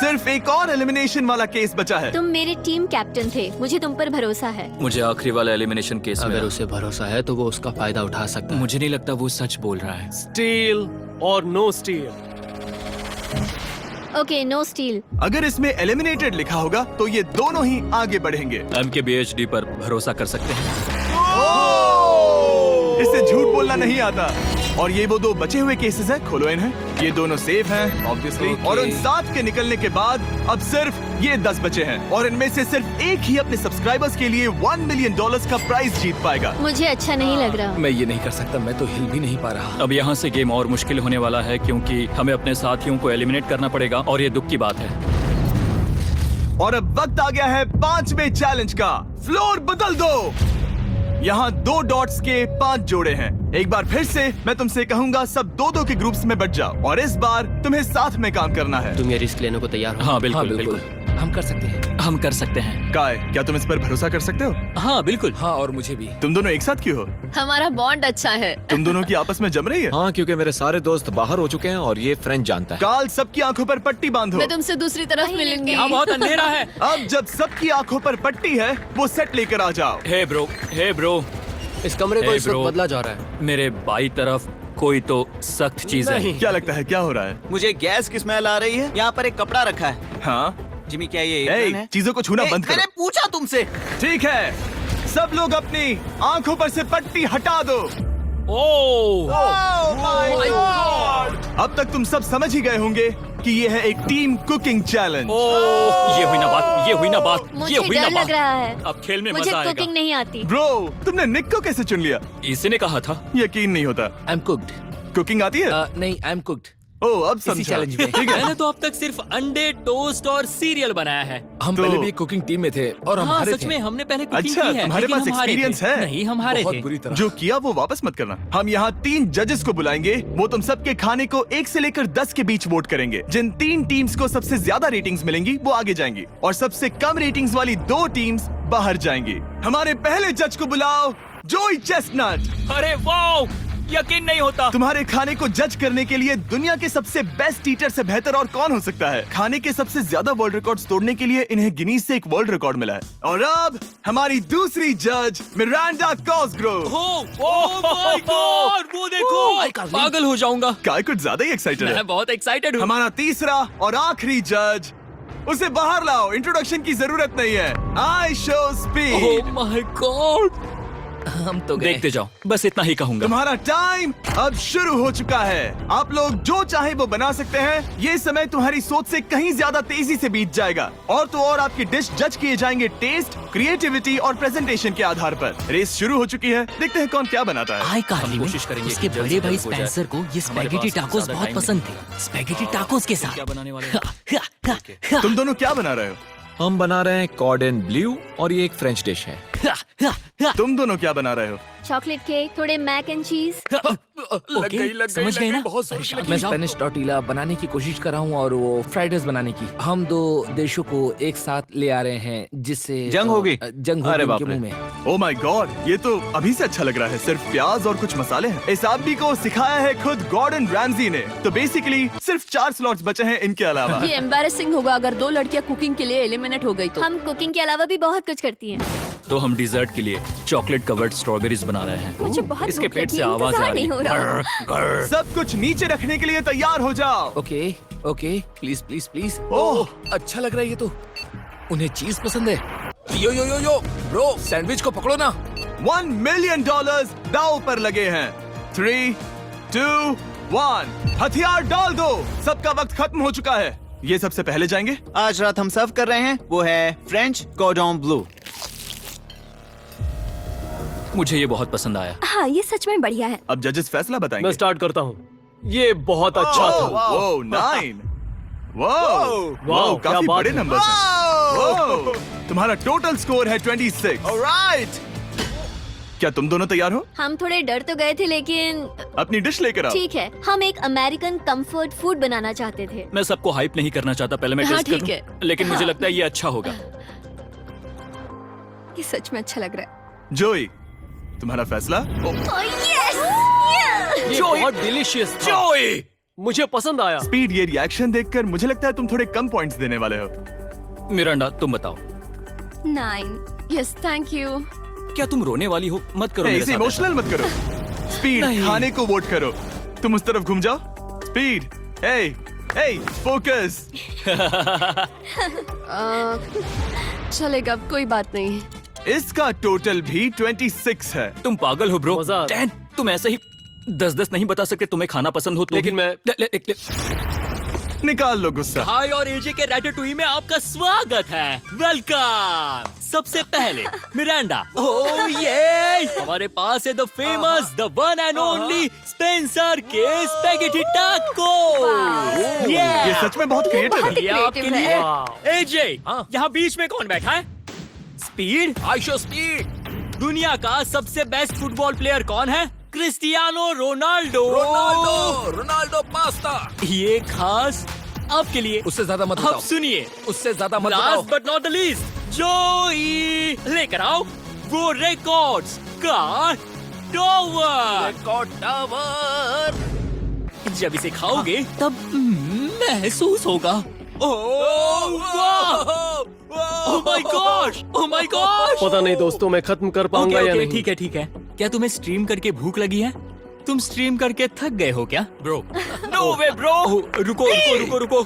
सिर्फ एक और एलिमिनेशन वाला केस बचा है। तुम मेरे टीम कैप्टन थे, मुझे तुम पर भरोसा है। मुझे आखिरी वाला एलिमिनेशन केस अगर मिला। उसे भरोसा है तो वो उसका फायदा उठा सकता है। मुझे नहीं लगता वो सच बोल रहा है। स्टील और no steal. Okay, no steal. अगर इसमें एलिमिनेटेड लिखा होगा तो ये दोनों ही आगे बढ़ेंगे। MKBHD पर भरोसा कर सकते हैं। इसे झूठ बोलना नहीं आता। और ये वो 2 बचे हुए केसेस हैं, खोलो इन्हें। ये दोनों सेफ हैं ऑब्वियसली। और उन 7 के निकलने के बाद अब सिर्फ ये 10 बचे हैं, और इनमें से सिर्फ एक ही अपने सब्सक्राइबर्स के लिए $1 मिलियन का प्राइज जीत पाएगा। मुझे अच्छा नहीं लग रहा। मैं ये नहीं कर सकता। मैं तो हिल भी नहीं पा रहा। अब यहाँ से गेम और मुश्किल होने वाला है, क्योंकि हमें अपने साथियों को एलिमिनेट करना पड़ेगा, और ये दुख की बात है। और अब वक्त आ गया है 5वें चैलेंज का। फ्लोर बदल दो। यहाँ 2 डॉट्स के 5 जोड़े हैं। एक बार फिर से मैं तुमसे कहूंगा, सब 2-2 के ग्रुप्स में बट जाओ, और इस बार तुम्हें साथ में काम करना है। तुम ये रिस्क लेने को तैयार हो? हाँ बिल्कुल, बिल्कुल। हम कर सकते हैं। हम कर सकते हैं। काय, क्या तुम इस पर भरोसा कर सकते हो? हाँ बिल्कुल। हाँ, और मुझे भी। तुम दोनों एक साथ क्यों हो? हमारा बॉन्ड अच्छा है। तुम दोनों की आपस में जम रही है? हाँ, क्योंकि मेरे सारे दोस्त बाहर हो चुके हैं और ये फ्रेंड जानता है। काल, सबकी आंखों पर पट्टी बांधो। मैं तुमसे दूसरी तरफ मिलूंगी। यहाँ बहुत अंधेरा है। अब जब सबकी आंखों पर पट्टी है, वो सेट लेकर आ जाओ। हे ब्रो, इस कमरे को Hey, इस वक्त bro. बदला जा रहा है। मेरे बाई तरफ कोई तो सख्त चीज है। क्या लगता है क्या हो रहा है? मुझे गैस की स्मेल आ रही है। यहाँ पर एक कपड़ा रखा है। हाँ, जिमी, क्या ये ए, एप्रन है? चीजों को छूना बंद मैंने करो। पूछा तुमसे। ठीक है, सब लोग अपनी आंखों पर से पट्टी हटा दो। ओह अब तक तुम सब समझ ही गए होंगे कि ये है एक टीम कुकिंग चैलेंज। ये हुई ना बात, ये हुई ना बात, ये मुझे हुई ना डर बात। लग रहा है। अब खेल में मुझे मजा आएगा। कुकिंग नहीं आती। ब्रो, तुमने निक को कैसे चुन लिया? इसने कहा था। यकीन नहीं होता। I am cooked. कुकिंग आती है? नहीं, आई एम कुक्ड। ओ, अब इसी समझा। चैलेंज में। ठीक है। मैंने तो अब तक सिर्फ अंडे, टोस्ट और सीरियल बनाया है। हम तो- पहले भी कुकिंग टीम में थे और हम हाँ हारे सच थे। में हमने पहले कुकिंग अच्छा, की है। तुम्हारे लेकिन पास हम हारे थे। experience है? नहीं, हम हारे बहुत थे। बुरी तरह। जो किया वो वापस मत करना। हम यहाँ 3 जजेस को बुलाएंगे। वो तुम सबके खाने को 1 से लेकर 10 के बीच वोट करेंगे। जिन 3 टीम्स को सबसे ज्यादा रेटिंग्स मिलेंगी वो आगे जाएंगी और सबसे कम रेटिंग्स वाली 2 टीम्स बाहर जाएंगी। हमारे पहले जज को बुलाओ, जोई चेस्टनट। अरे वाओ, यकीन नहीं होता। तुम्हारे खाने को जज करने के लिए दुनिया के सबसे बेस्ट ईटर से बेहतर और कौन हो सकता है? खाने के सबसे ज्यादा वर्ल्ड रिकॉर्ड्स तोड़ने के लिए इन्हें गिनीज से एक वर्ल्ड रिकॉर्ड मिला है। और अब हमारी दूसरी जज मिरांडा कॉसग्रोव। ओह माय गॉड, वो देखो। पागल हो जाऊंगा। काय कुछ ज्यादा ही एक्साइटेड है। मैं बहुत एक्साइटेड हूँ। हमारा तीसरा और आखिरी जज, उसे बाहर लाओ। इंट्रोडक्शन की जरूरत नहीं है। I show speed. Oh my God. हम तो गए। देखते जाओ, बस इतना ही कहूंगा। तुम्हारा टाइम अब शुरू हो चुका है। आप लोग जो चाहे वो बना सकते हैं। ये समय तुम्हारी सोच से कहीं ज्यादा तेजी से बीत जाएगा। और तो और आपकी डिश जज किए जाएंगे टेस्ट, क्रिएटिविटी और प्रेजेंटेशन के आधार पर। रेस शुरू हो चुकी है। देखते हैं कौन क्या बनाता है। आई कार्ली में कोशिश करेंगे उसके कि जल्द बड़े से भाई जल्द हो जाए। स्पेंसर को ये हमारे स्पैगेटी पास टाकोस ज्यादा बहुत टाइम पसंद थे। स्पैगेटी टाकोस के क्या साथ। बनाने वाले हैं? तुम दोनों क्या बना रहे हो? हम बना रहे हैं कॉर्डन ब्लू और ये एक फ्रेंच डिश है। तुम दोनों क्या बना रहे हो? चॉकलेट केक, थोड़े मैक एंड चीज। ओके, समझ गए ना? बहुत परेशान मैं मत जाओ। स्पेनिश टॉर्टिला बनाने की कोशिश कर रहा हूँ और वो फ्राइड राइस बनाने की। हम 2 देशों को एक साथ ले आ रहे हैं जिससे जंग होगी? जंग अरे होगी बाप उनके रे। मुंह में। ओ माय गॉड, ये तो अभी से अच्छा लग रहा है। सिर्फ प्याज और कुछ मसाले हैं। इस आदमी को सिखाया है खुद गॉर्डन रैमजी ने। तो बेसिकली सिर्फ 4 स्लॉट्स बचे हैं इनके अलावा। ये एम्बैरेसिंग होगा अगर 2 लड़कियां कुकिंग के लिए एलिमिनेट हो गई तो। हम कुकिंग के अलावा भी बहुत कुछ करती हैं। तो हम डिजर्ट के लिए चॉकलेट कवर्ड स्ट्रॉबेरीज बना रहे हैं। मुझे बहुत इसके भूख पेट लगी से है, आवाज आ इंतजार रही नहीं हो रहा। है। सब कुछ नीचे रखने के लिए तैयार हो जाओ। Okay okay, please please please. Oh, अच्छा लग रहा है ये तो। उन्हें चीज पसंद है। यो यो यो यो ब्रो, सैंडविच को पकड़ो ना। $1 मिलियन दांव पर लगे हैं। 3, 2, 1, हथियार डाल दो। सबका वक्त खत्म हो चुका है। ये सबसे पहले जाएंगे। आज रात हम सर्व कर रहे हैं वो है फ्रेंच कॉर्डन ब्लू। मुझे ये बहुत पसंद आया। हाँ, ये सच में बढ़िया है। अब जजेस फैसला बताएंगे। मैं स्टार्ट करता हूँ। ये बहुत अच्छा था। वो 9। वाओ, वाओ, क्या काफी बात बड़े है। नंबर हैं। तुम्हारा टोटल स्कोर है 26। ऑलराइट, क्या तुम दोनों तैयार हो? हम थोड़े डर तो गए थे लेकिन अपनी डिश लेकर आओ। ठीक है। हम एक अमेरिकन कंफर्ट फूड बनाना चाहते थे। मैं सबको हाइप नहीं करना चाहता, पहले मैं हाँ, टेस्ट ठीक करूं। लेकिन मुझे लगता है ये अच्छा होगा। ये सच में अच्छा लग रहा है। जोई, तुम्हारा फैसला? ये बहुत डिलीशियस था। जोई, मुझे पसंद आया। स्पीड, ये रिएक्शन देखकर मुझे लगता है तुम थोड़े कम पॉइंट्स देने वाले हो। मिरांडा तुम बताओ। 9। Yes, thank you. क्या तुम रोने वाली हो? मत करो मेरे ऐसे साथ इमोशनल मत करो। स्पीड, खाने को वोट करो। तुम उस तरफ घूम जाओ। स्पीड, ए, फोकस। चलेगा, कोई बात नहीं। इसका टोटल भी 26 है। ऐसा। तुम पागल हो ब्रो। मजा आ रहा है। डैन, तुम ऐसे ही 10-10 नहीं बता सकते। तुम्हें खाना पसंद हो तो लेकिन मैं- निकाल लो गुस्सा। हाय और एजे के रैटाटूई में आपका स्वागत है। वेलकम। सबसे पहले मिरांडा। ओह ये हमारे पास है the famous, the one and only Spencer के स्पैगेटी टाको। ये सच में बहुत क्रिएटिव है। ये आपके creative लिए। है। एजे, यहाँ बीच में कौन बैठा है? स्पीड। I show speed. दुनिया का सबसे बेस्ट फुटबॉल प्लेयर कौन है? Cristiano Ronaldo. Ronaldo pasta. ये खास आपके लिए। उससे ज्यादा मत अब बताओ। सुनिए, उससे ज्यादा मत बताओ। Last but not the least, जोई लेकर आओ वो रिकॉर्ड्स का टॉवर। Record tower. जब इसे खाओगे तब महसूस होगा। Oh my gosh, oh my gosh. पता नहीं दोस्तों, मैं खत्म कर पाऊंगा या नहीं। ठीक है ठीक है। क्या तुम्हें स्ट्रीम करके भूख लगी है? तुम स्ट्रीम करके थक गए हो क्या? ब्रो। No way bro. रुको रुको रुको रुको।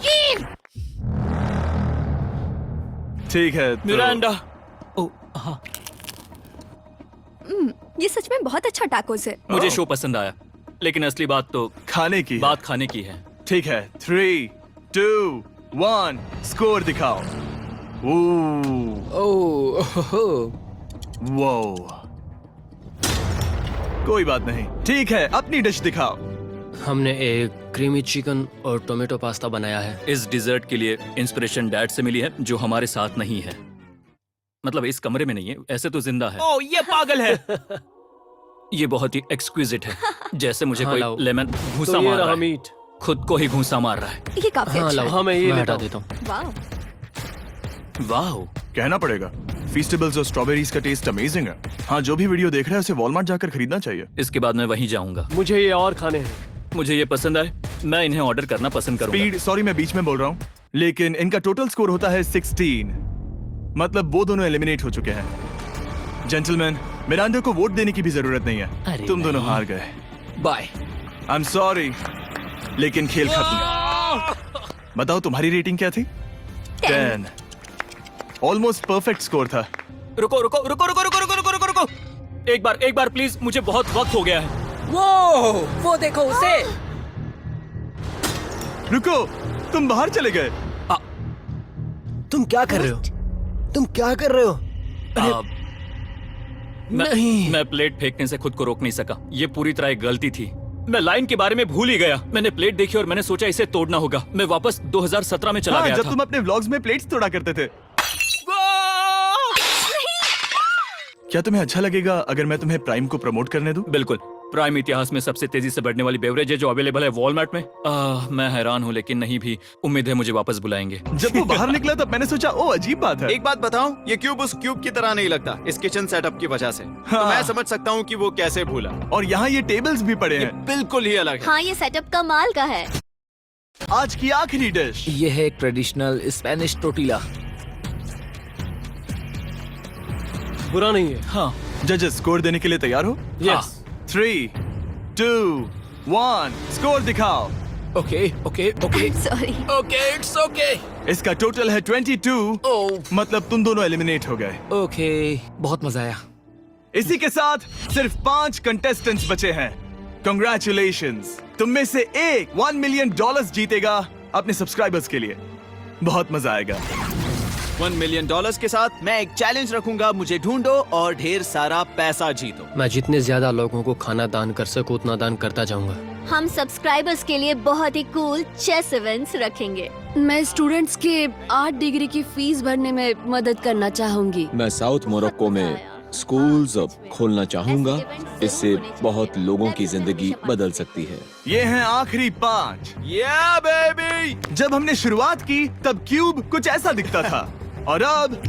ठीक है तो मिरांडा। ओह हाँ, ये सच में बहुत अच्छा टाकोस है। मुझे शो पसंद आया, लेकिन असली बात तो खाने की है। बात खाने की है। ठीक है, 3, 2, 1, स्कोर दिखाओ। वो कोई बात नहीं, ठीक है, अपनी डिश दिखाओ। हमने एक क्रीमी चिकन और टोमेटो पास्ता बनाया है। इस डिजर्ट के लिए इंस्पिरेशन डैड से मिली है, जो हमारे साथ नहीं है। मतलब इस कमरे में नहीं है, ऐसे तो जिंदा है। ओह, ये पागल है। ये बहुत ही एक्सक्विजिट है, जैसे मुझे हाँ, लाओ। कोई लेमन घूसा तो ये मार रहा रहा है। मीट। खुद को ही घूसा मार रहा है। ये काफी हाँ अच्छा लाओ, है। हाँ मैं ये मैं हटा हटा देता हूँ। वाह। वाह, कहना पड़ेगा, फीस्टेबल्स और स्ट्रॉबेरीज का टेस्ट अमेजिंग है। हाँ, जो भी वीडियो देख रहा है उसे वॉलमार्ट जाकर खरीदना चाहिए। इसके बाद मैं वहीं जाऊंगा। मुझे ये और खाने हैं। मुझे ये पसंद आए, मैं इन्हें ऑर्डर करना पसंद करूंगा। स्पीड, सॉरी मैं बीच में बोल रहा हूँ, लेकिन इनका टोटल स्कोर होता है 16। मतलब वो दोनों एलिमिनेट हो चुके हैं। जेंटलमैन, मिरांडा को वोट देने की भी जरूरत नहीं है, तुम दोनों हार गए। बाय। आई एम सॉरी, लेकिन खेल खत्म। बताओ तुम्हारी रेटिंग क्या थी? 10। ऑलमोस्ट परफेक्ट स्कोर था। रुको रुको रुको रुको रुको रुको रुको रुको रुको, एक बार प्लीज, मुझे बहुत वक्त हो गया है। वो देखो उसे। रुको, तुम बाहर चले गए। तुम क्या कर रहे हो? तुम क्या कर रहे हो? मैं प्लेट फेंकने से खुद को रोक नहीं सका। ये पूरी तरह एक गलती थी। मैं लाइन के बारे में भूल ही गया। मैंने प्लेट देखी और मैंने सोचा इसे तोड़ना होगा। मैं वापस 2017 में चला गया जब था। तुम अपने व्लॉग्स में प्लेट्स तोड़ा करते थे। क्या तुम्हें अच्छा लगेगा अगर मैं तुम्हें प्राइम को प्रमोट करने दूं? बिल्कुल। प्राइम इतिहास में सबसे तेजी से बढ़ने वाली बेवरेज है जो अवेलेबल है वॉलमार्ट में। मैं हैरान हूँ, लेकिन नहीं भी। उम्मीद है मुझे वापस बुलाएंगे। जब वो बाहर निकला तब मैंने सोचा, ओ अजीब बात है। एक बात बताऊं, ये क्यूब उस क्यूब की तरह नहीं लगता इस किचन सेटअप की वजह से। तो मैं समझ सकता हूँ कि वो कैसे भूला। और यहाँ ये टेबल्स भी पड़े हैं। बिल्कुल ही अलग है। हाँ, ये सेटअप कमाल का है। आज की आखिरी डिश, ये है एक ट्रेडिशनल स्पेनिश टोटीला। बुरा नहीं है। हाँ, जजेस स्कोर देने के लिए तैयार हो? यस। 3, 2, 1, स्कोर दिखाओ। Okay okay okay sorry. Okay, it's okay. इसका टोटल है 22। मतलब तुम दोनों एलिमिनेट हो गए। ओके, बहुत मजा आया। इसी के साथ सिर्फ 5 कंटेस्टेंट्स बचे हैं। कंग्रेचुलेशंस, तुम में से एक $1 मिलियन जीतेगा अपने सब्सक्राइबर्स के लिए। बहुत मजा आएगा। $1 मिलियन के साथ मैं एक चैलेंज रखूंगा, मुझे ढूंढो और ढेर सारा पैसा जीतो। मैं जितने ज्यादा लोगों को खाना दान कर सकूं उतना दान करता जाऊंगा। हम सब्सक्राइबर्स के लिए बहुत ही कूल चेस इवेंट्स रखेंगे। मैं स्टूडेंट्स के 8 डिग्री की फीस भरने में मदद करना चाहूंगी। मैं साउथ मोरक्को में स्कूल्स खोलना चाहूंगा। इससे बहुत लोगों की जिंदगी बदल सकती है। ये हैं आखिरी 5। या बेबी। जब हमने शुरुआत की तब क्यूब कुछ ऐसा दिखता था और अब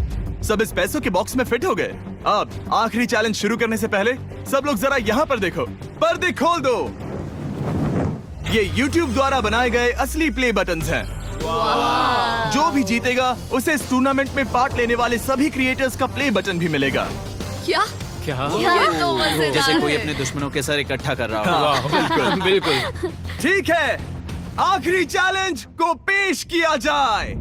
सब इस पैसों के बॉक्स में फिट हो गए। अब आखिरी चैलेंज शुरू करने से पहले सब लोग जरा यहाँ पर देखो। पर्दे खोल दो। ये YouTube द्वारा बनाए गए असली प्ले बटन्स हैं। जो भी जीतेगा उसे इस टूर्नामेंट में पार्ट लेने वाले सभी क्रिएटर्स का प्ले बटन भी मिलेगा। क्या? क्या? ये तो मजेदार जैसे कोई है। अपने दुश्मनों के सर इकट्ठा कर रहा हो। हाँ, बिल्कुल। बिल्कुल। ठीक है, आखिरी चैलेंज को पेश किया जाए।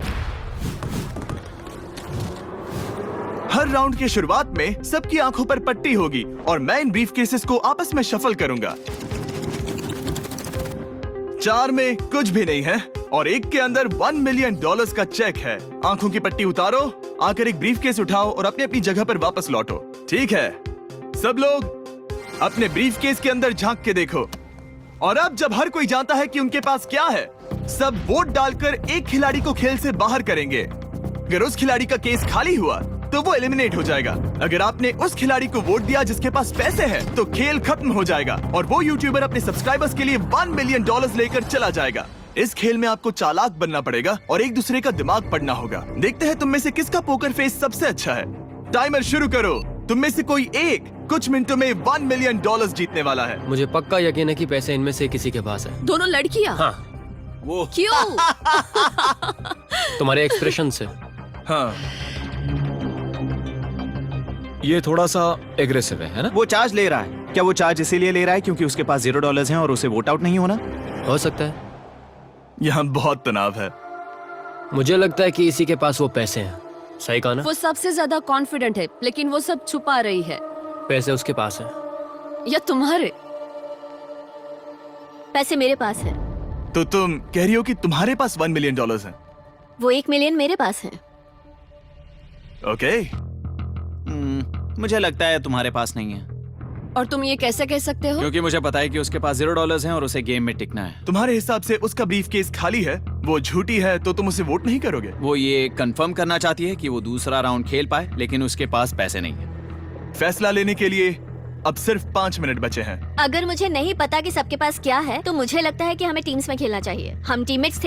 हर राउंड की शुरुआत में सबकी आंखों पर पट्टी होगी और मैं इन ब्रीफ केसेस को आपस में शफल करूंगा। 4 में कुछ भी नहीं है और एक के अंदर $1 मिलियन का चेक है। आंखों की पट्टी उतारो, आकर एक ब्रीफ केस उठाओ और अपनी अपनी जगह पर वापस लौटो। ठीक है, सब लोग अपने ब्रीफ केस के अंदर झांक के देखो। और अब जब हर कोई जानता है कि उनके पास क्या है, सब वोट डालकर एक खिलाड़ी को खेल से बाहर करेंगे। अगर उस खिलाड़ी का केस खाली हुआ तो वो एलिमिनेट हो जाएगा। अगर आपने उस खिलाड़ी को वोट दिया जिसके पास पैसे हैं, तो खेल खत्म हो जाएगा और वो यूट्यूबर अपने सब्सक्राइबर्स के लिए $1 मिलियन लेकर चला जाएगा। इस खेल में आपको चालाक बनना पड़ेगा और एक दूसरे का दिमाग पढ़ना होगा। देखते हैं तुम में से किसका पोकर फेस सबसे अच्छा है। टाइमर शुरू करो। तुम में से कोई एक कुछ मिनटों में $1 मिलियन जीतने वाला है। मुझे पक्का यकीन है कि पैसे इनमें से किसी के पास है। दोनों लड़कियां? हाँ। वो क्यों? तुम्हारे एक्सप्रेशन से। हाँ, ये थोड़ा सा एग्रेसिव है ना? वो चार्ज ले रहा है। क्या वो चार्ज इसीलिए ले रहा है क्योंकि उसके पास $0 हैं और उसे वोट आउट नहीं होना? हो सकता है। यहाँ बहुत तनाव है। मुझे लगता है कि इसी के पास वो पैसे हैं। सही कहा ना? वो सबसे ज्यादा कॉन्फिडेंट है, लेकिन वो सब छुपा रही है। पैसे उसके पास हैं। या तुम्हारे? पैसे मेरे पास है। तो तुम कह रही हो कि तुम्हारे पास $1 मिलियन हैं? वो $1 मिलियन मेरे पास है। ओके मुझे लगता है तुम्हारे पास नहीं है, और तुम ये कैसे कह सकते हो? क्योंकि मुझे पता है कि उसके पास $0 हैं और उसे गेम में टिकना है। तुम्हारे हिसाब से उसका ब्रीफ केस खाली है, वो झूठी है, तो तुम उसे वोट नहीं करोगे? वो ये कंफर्म करना चाहती है कि वो दूसरा राउंड खेल पाए, लेकिन उसके पास पैसे नहीं है। फैसला लेने के लिए अब सिर्फ 5 मिनट बचे हैं। अगर मुझे नहीं पता कि सबके पास क्या है, तो मुझे लगता है कि हमें टीम्स में खेलना चाहिए। हम टीममेट्स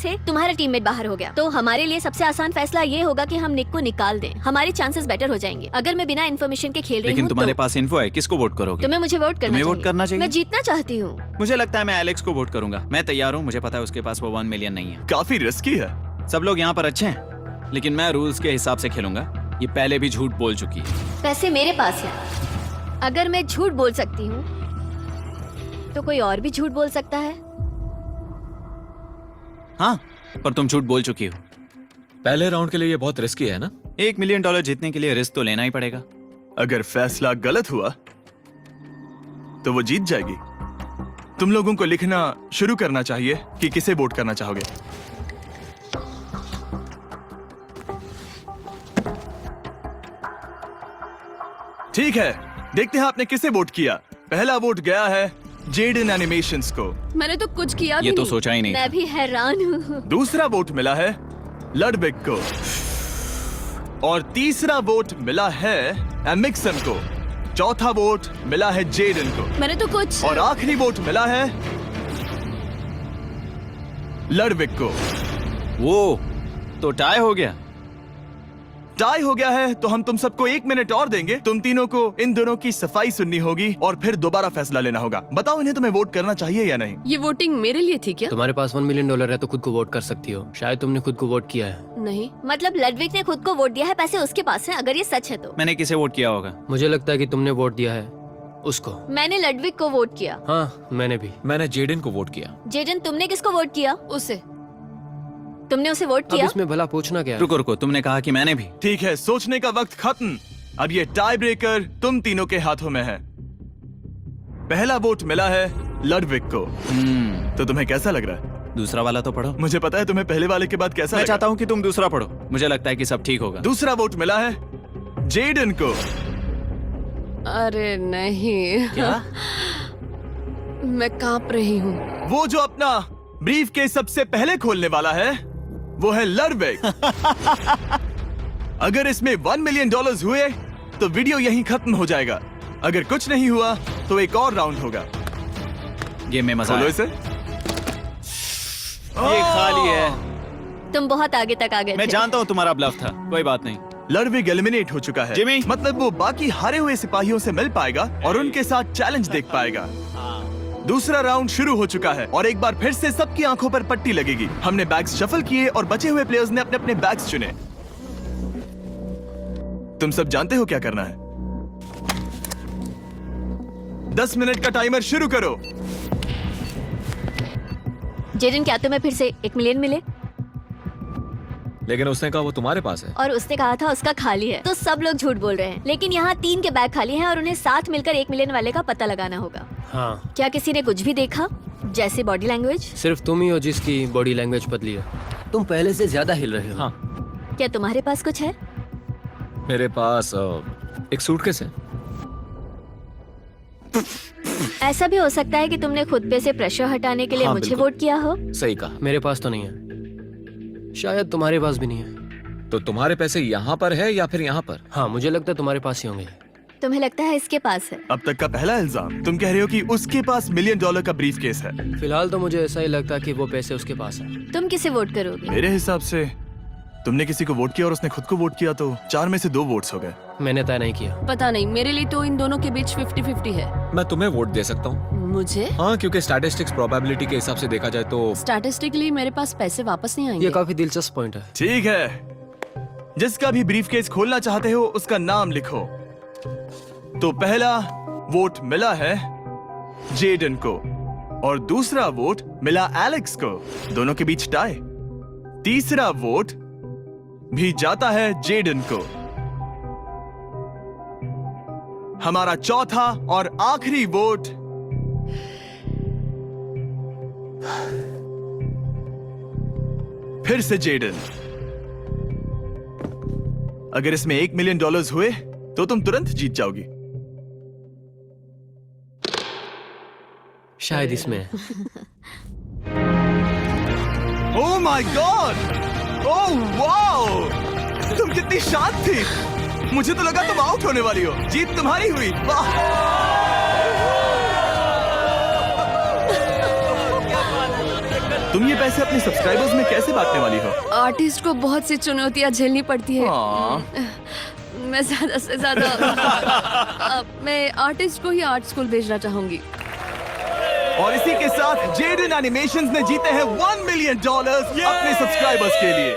थे, तुम्हारा टीममेट बाहर हो गया, तो हमारे लिए सबसे आसान फैसला ये होगा कि हम निक को निकाल दें। हमारे चांसेस बेटर हो जाएंगे। अगर मैं बिना इन्फॉर्मेशन के खेल रही लेकिन हूँ तुम्हारे तो पास इन्फो है, किसको वोट करोगे? तुम्हें मुझे वोट तुम्हें वोट करना चाहिए। मैं जीतना चाहती हूँ। मुझे लगता है मैं एलेक्स को वोट करूंगा। मैं तैयार हूँ, मुझे पता है उसके पास वो 1 मिलियन नहीं है। काफी रिस्की है। सब लोग यहाँ पर अच्छे हैं, लेकिन मैं रूल्स के हिसाब से खेलूंगा। ये पहले भी झूठ बोल चुकी है। पैसे मेरे पास है। अगर मैं झूठ बोल सकती हूँ, तो कोई और भी झूठ बोल सकता है। हाँ, पर तुम झूठ बोल चुकी हो। पहले राउंड के लिए ये बहुत रिस्की है ना? $1 मिलियन जीतने के लिए रिस्क तो लेना ही पड़ेगा। अगर फैसला गलत हुआ तो वो जीत जाएगी। तुम लोगों को लिखना शुरू करना चाहिए कि किसे वोट करना चाहोगे। ठीक है, देखते हैं आपने किसे वोट किया। पहला वोट गया है जेडन एनिमेशंस को। मैंने तो कुछ किया भी ये तो नहीं। सोचा ही नहीं। मैं भी हैरान हूँ। दूसरा वोट मिला है लडविक को, और तीसरा वोट मिला है एमिक्सन को। चौथा वोट मिला है जेडन को, मैंने तो कुछ। और आखिरी वोट मिला है लडविक को। वो तो टाई हो गया। टाई हो गया है तो हम तुम सबको 1 मिनट और देंगे। तुम तीनों को इन दोनों की सफाई सुननी होगी और फिर दोबारा फैसला लेना होगा। बताओ इन्हें तुम्हें वोट करना चाहिए या नहीं। ये वोटिंग मेरे लिए थी क्या? तुम्हारे पास $1 मिलियन है तो खुद को वोट कर सकती हो। शायद तुमने खुद को वोट किया है। नहीं, मतलब लडविक ने खुद को वोट दिया है, पैसे उसके पास हैं। अगर ये सच है तो मैंने किसे वोट किया होगा? मुझे लगता है कि तुमने वोट दिया है उसको। मैंने लडविक को वोट किया। हाँ, मैंने भी। मैंने जेडन को वोट किया। जेडन, तुमने किसको वोट किया? उसे। तुमने उसे वोट अब किया? इसमें भला पूछना क्या है? रुको रुको, तुमने कहा कि मैंने भी। ठीक है, सोचने का वक्त खत्म। अब ये टाई ब्रेकर तुम तीनों के हाथों में है। पहला वोट मिला है लडविक को। तो तुम्हें कैसा लग रहा है? दूसरा वाला तो पढ़ो। मुझे पता है तुम्हें पहले वाले के बाद कैसा मैं लगा। चाहता हूँ कि तुम दूसरा पढ़ो। मुझे लगता है कि सब ठीक होगा। दूसरा वोट मिला है जेडन को। अरे नहीं। क्या? मैं कांप रही हूँ। वो जो अपना ब्रीफ केस सबसे पहले खोलने वाला है वो है लडविक। अगर इसमें $1 मिलियन हुए तो वीडियो यहीं खत्म हो जाएगा। अगर कुछ नहीं हुआ तो एक और राउंड होगा। गेम में मजा खोलो आया। इसे। ये खाली है। तुम बहुत आगे तक आ गए मैं थे। जानता हूँ तुम्हारा ब्लफ था, कोई बात नहीं। लडविक एलिमिनेट हो चुका है। जिमी! मतलब वो बाकी हारे हुए सिपाहियों से मिल पाएगा और उनके साथ चैलेंज देख पाएगा। दूसरा राउंड शुरू हो चुका है और एक बार फिर से सबकी आंखों पर पट्टी लगेगी। हमने बैग्स शफल किए और बचे हुए प्लेयर्स ने अपने अपने बैग्स चुने। तुम सब जानते हो क्या करना है। 10 मिनट का टाइमर शुरू करो। जेडन, क्या तुम्हें फिर से 1 मिलियन मिले? लेकिन उसने कहा वो तुम्हारे पास है। और उसने कहा था उसका खाली है। तो सब लोग झूठ बोल रहे हैं, लेकिन यहाँ 3 के बैग खाली हैं और उन्हें साथ मिलकर 1 मिलियन वाले का पता लगाना होगा। हाँ। क्या किसी ने कुछ भी देखा, जैसे बॉडी लैंग्वेज? सिर्फ तुम ही हो जिसकी बॉडी लैंग्वेज बदली है। तुम पहले से ज्यादा हिल रहे हो। हाँ। क्या तुम्हारे पास कुछ है? मेरे पास एक सूटकेस है। ऐसा भी हो सकता है कि तुमने खुद पे से प्रेशर हटाने के लिए हाँ, मुझे बिल्कुल। वोट किया हो। सही कहा। मेरे पास तो नहीं है। शायद तुम्हारे पास भी नहीं है। तो तुम्हारे पैसे यहाँ पर है या फिर यहाँ पर? हाँ, मुझे लगता है तुम्हारे पास ही होंगे। तुम्हें लगता है इसके पास है? अब तक का पहला इल्जाम। तुम कह रहे हो कि उसके पास $1 मिलियन का ब्रीफ केस है। फिलहाल तो मुझे ऐसा ही लगता है कि वो पैसे उसके पास है। तुम किसे वोट करोगे? मेरे हिसाब से तुमने किसी को वोट किया और उसने खुद को वोट किया, तो 4 में से 2 वोट्स हो गए। मैंने तय नहीं किया। पता नहीं, मेरे लिए तो इन दोनों के बीच 50-50 है। मैं तुम्हें वोट दे सकता हूँ। मुझे? हाँ, क्योंकि स्टैटिस्टिक्स प्रोबेबिलिटी के हिसाब से देखा जाए तो स्टैटिस्टिकली मेरे पास पैसे वापस नहीं आएंगे। ये काफी दिलचस्प पॉइंट है। ठीक है, जिसका भी ब्रीफ केस खोलना चाहते हो उसका नाम लिखो। तो पहला वोट मिला है जेडन को और दूसरा वोट मिला एलेक्स को। दोनों के बीच टाई। तीसरा वोट भी जाता है जेडन को। हमारा चौथा और आखिरी वोट फिर से जेडन। अगर इसमें $1 मिलियन हुए तो तुम तुरंत जीत जाओगी। शायद इसमें। Oh my God! Oh wow! तुम कितनी शांत थी। मुझे तो लगा तुम आउट होने वाली हो। जीत तुम्हारी हुई। वाह! तुम ये पैसे अपने सब्सक्राइबर्स में कैसे बांटने वाली हो? आर्टिस्ट को बहुत सी चुनौतियां झेलनी पड़ती है। मैं ज्यादा से ज्यादा मैं आर्टिस्ट को ही आर्ट स्कूल भेजना चाहूंगी। और इसी के साथ जेडन एनिमेशंस ने जीते हैं $1 मिलियन अपने सब्सक्राइबर्स के लिए।